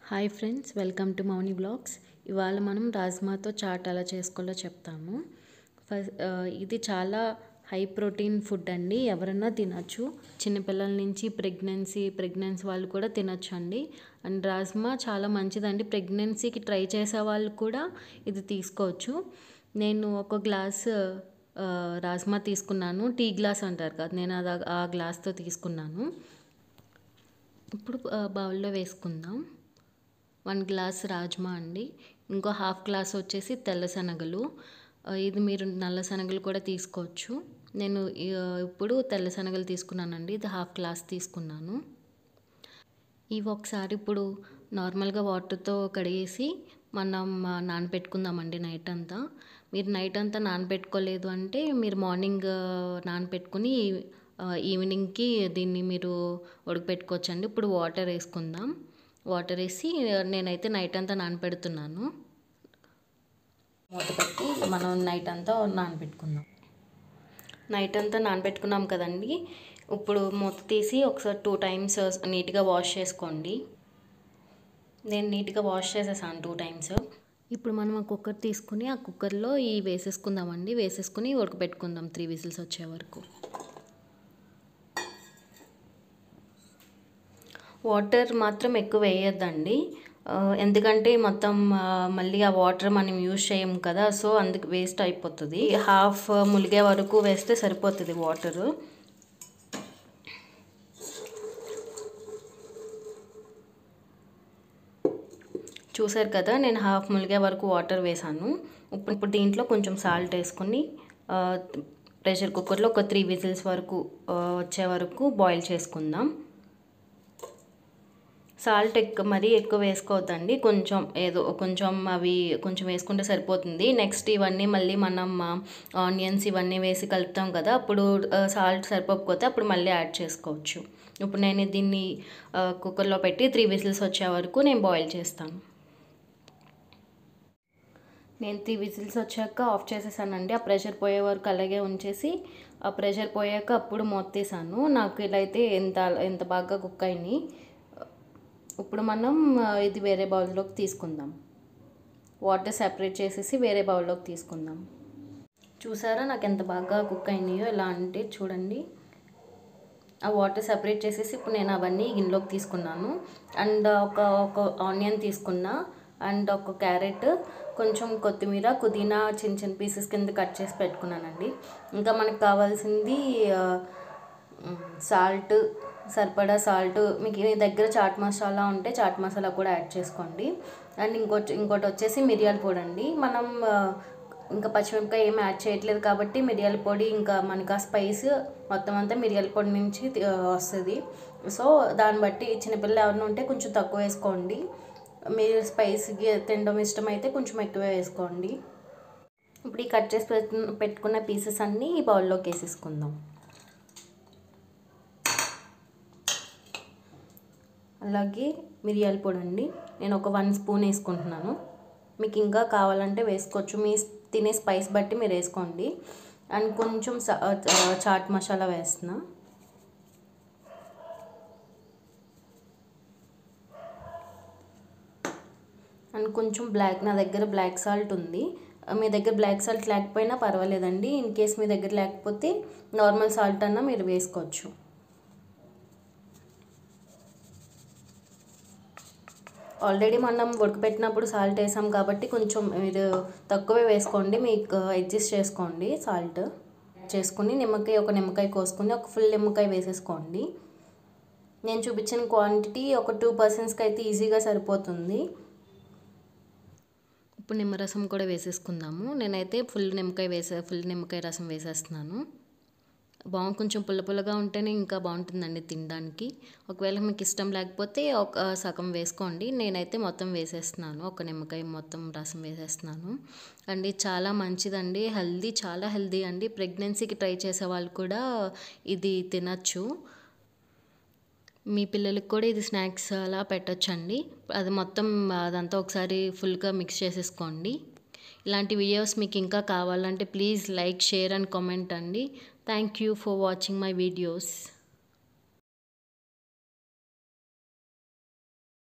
Hi friends, welcome to Mouni blogs. ఇవాళ మనం రాజ్మాతో chat ఎలా చేసుకోవాలో చెప్తాము. ఇది చాలా హై ప్రోటీన్ ఫుడ్ అండి. ఎవరన్నా తినచ్చు. చిన్నపిల్లల నుంచి ప్రెగ్నెన్సీ వాళ్ళు కూడా తినచ్చు అండి. అండ్ రాజ్మా చాలా మంచిదండి. ప్రెగ్నెన్సీకి ట్రై చేసే వాళ్ళు కూడా ఇది తీసుకోవచ్చు. నేను ఒక గ్లాస్ రాజ్మా తీసుకున్నాను. టీ గ్లాస్ అంటారు కదా, నేను ఆ గ్లాస్తో తీసుకున్నాను. ఇప్పుడు బౌల్లో వేసుకుందాం. 1 గ్లాస్ రాజ్మా అండి. ఇంకో హాఫ్ గ్లాస్ వచ్చేసి తెల్ల శనగలు. ఇది మీరు నల్ల శనగలు కూడా తీసుకోవచ్చు. నేను ఇప్పుడు తెల్ల శనగలు తీసుకున్నానండి. ఇది హాఫ్ గ్లాస్ తీసుకున్నాను. ఇవి ఒకసారి ఇప్పుడు నార్మల్గా వాటర్తో కడిగేసి మనం నానబెట్టుకుందామండి నైట్ అంతా. మీరు నైట్ అంతా నానబెట్టుకోలేదు అంటే మీరు మార్నింగ్ నానబెట్టుకుని ఈవినింగ్కి దీన్ని మీరు ఉడకపెట్టుకోవచ్చండి. ఇప్పుడు వాటర్ వేసుకుందాం. వాటర్ వేసి నేనైతే నైట్ అంతా నానబెడుతున్నాను. మూత పెట్టి మనం నైట్ అంతా నానబెట్టుకుందాం. నైట్ అంతా నానబెట్టుకున్నాం కదండి. ఇప్పుడు మూత తీసి ఒకసారి 2 టైమ్స్ నీట్గా వాష్ చేసుకోండి. నేను నీట్గా వాష్ చేసేసాను 2 టైమ్స్. ఇప్పుడు మనం ఆ కుక్కర్ తీసుకుని ఆ కుక్కర్లో వేసేసుకుందామండి. వేసేసుకుని ఉడకబెట్టుకుందాం 3 విజిల్స్ వచ్చే వరకు. వాటర్ మాత్రం ఎక్కువ వేయొద్దండి. ఎందుకంటే మొత్తం మళ్ళీ ఆ వాటర్ మనం యూజ్ చేయం కదా, సో అందుకు వేస్ట్ అయిపోతుంది. హాఫ్ ములిగే వరకు వేస్తే సరిపోతుంది వాటరు. చూసారు కదా, నేను హాఫ్ ములిగే వరకు వాటర్ వేసాను. ఇప్పుడు దీంట్లో కొంచెం సాల్ట్ వేసుకొని ప్రెషర్ కుక్కర్లో ఒక 3 విజిల్స్ వరకు వచ్చే వరకు బాయిల్ చేసుకుందాం. సాల్ట్ మరీ ఎక్కువ వేసుకోవద్దండి. కొంచెం వేసుకుంటే సరిపోతుంది. నెక్స్ట్ ఇవన్నీ మళ్ళీ మనం ఆనియన్స్ ఇవన్నీ వేసి కలుపుతాం కదా, అప్పుడు సాల్ట్ సరిపోకపోతే అప్పుడు మళ్ళీ యాడ్ చేసుకోవచ్చు. ఇప్పుడు నేను దీన్ని కుక్కర్లో పెట్టి 3 విజిల్స్ వచ్చే వరకు నేను బాయిల్ చేస్తాను. నేను 3 విజిల్స్ వచ్చాక ఆఫ్ చేసేసానండి. ఆ ప్రెషర్ పోయే వరకు అలాగే ఉంచేసి ఆ ప్రెషర్ పోయాక అప్పుడు మూత తీసాను. నాకు ఇలా అయితే ఎంత బాగా కుక్ అయినాయి. ఇప్పుడు మనం ఇది వేరే బౌల్లోకి తీసుకుందాం. వాటర్ సెపరేట్ చేసేసి వేరే బౌల్లోకి తీసుకుందాం. చూసారా నాకు ఎంత బాగా కుక్ అయినాయో. ఎలా అంటే చూడండి, ఆ వాటర్ సెపరేట్ చేసేసి ఇప్పుడు నేను అవన్నీ గిన్నెలోకి తీసుకున్నాను. అండ్ ఒక ఆనియన్ తీసుకున్నా, అండ్ ఒక క్యారెట్, కొంచెం కొత్తిమీర, పుదీనా చిన్న పీసెస్ కింద కట్ చేసి పెట్టుకున్నానండి. ఇంకా మనకు కావాల్సింది సాల్ట్, సరిపడా సాల్ట్. మీకు మీ దగ్గర చాట్ మసాలా ఉంటే చాట్ మసాలా కూడా యాడ్ చేసుకోండి. అండ్ ఇంకోటి వచ్చేసి మిరియాల పొడి అండి. మనం ఇంకా పచ్చిమిరపకాయ ఏమి యాడ్ చేయట్లేదు కాబట్టి మిరియాల పొడి, ఇంకా మనకు ఆ స్పైస్ మొత్తం అంతా మిరియాల పొడి నుంచి వస్తుంది. సో దాన్ని బట్టి చిన్నపిల్లలు ఎవరైనా ఉంటే కొంచెం తక్కువ వేసుకోండి. మీరు స్పైసీగా తినడం ఇష్టమైతే కొంచెం ఎక్కువ వేసుకోండి. ఇప్పుడు ఈ కట్ చేసి పెట్టుకున్న పీసెస్ అన్నీ ఈ బౌల్లోకి వేసేసుకుందాం. అలాగే మిరియాల పొడి అండి, నేను ఒక 1 స్పూన్ వేసుకుంటున్నాను. మీకు ఇంకా కావాలంటే వేసుకోవచ్చు, మీ తినే స్పైస్ బట్టి మీరు వేసుకోండి. అండ్ కొంచెం చాట్ మసాలా వేస్తున్నా. అండ్ కొంచెం నా దగ్గర బ్లాక్ సాల్ట్ ఉంది. మీ దగ్గర బ్లాక్ సాల్ట్ లేకపోయినా పర్వాలేదండి. ఇన్ కేస్ మీ దగ్గర లేకపోతే నార్మల్ సాల్ట్ అన్నా మీరు వేసుకోవచ్చు. ఆల్రెడీ మనం ఉడకపెట్టినప్పుడు సాల్ట్ వేసాం కాబట్టి కొంచెం మీరు తక్కువే వేసుకోండి. మీకు అడ్జస్ట్ చేసుకోండి. సాల్ట్ చేసుకుని ఒక నిమ్మకాయ కోసుకుని ఒక ఫుల్ నిమ్మకాయ వేసేసుకోండి. నేను చూపించిన క్వాంటిటీ ఒక 2 పర్సన్స్కి అయితే ఈజీగా సరిపోతుంది. ఇప్పుడు నిమ్మరసం కూడా వేసేసుకుందాము. నేనైతే ఫుల్ నిమ్మకాయ రసం వేసేస్తున్నాను. కొంచెం పుల్లగా ఉంటేనే ఇంకా బాగుంటుందండి తినడానికి. ఒకవేళ మీకు ఇష్టం లేకపోతే ఒక సగం వేసుకోండి. నేనైతే మొత్తం వేసేస్తున్నాను. ఒక నిమ్మకాయ మొత్తం రసం వేసేస్తున్నాను. అండ్ చాలా మంచిదండి. చాలా హెల్దీ అండి. ప్రెగ్నెన్సీకి ట్రై చేసే వాళ్ళు కూడా ఇది తినచ్చు. మీ పిల్లలకి కూడా ఇది స్నాక్స్ అలా పెట్టొచ్చండి. అదంతా ఒకసారి ఫుల్గా మిక్స్ చేసేసుకోండి. ఇలాంటి వీడియోస్ మీకు ఇంకా కావాలంటే please like, share and comment అండి. Thank you for watching my videos.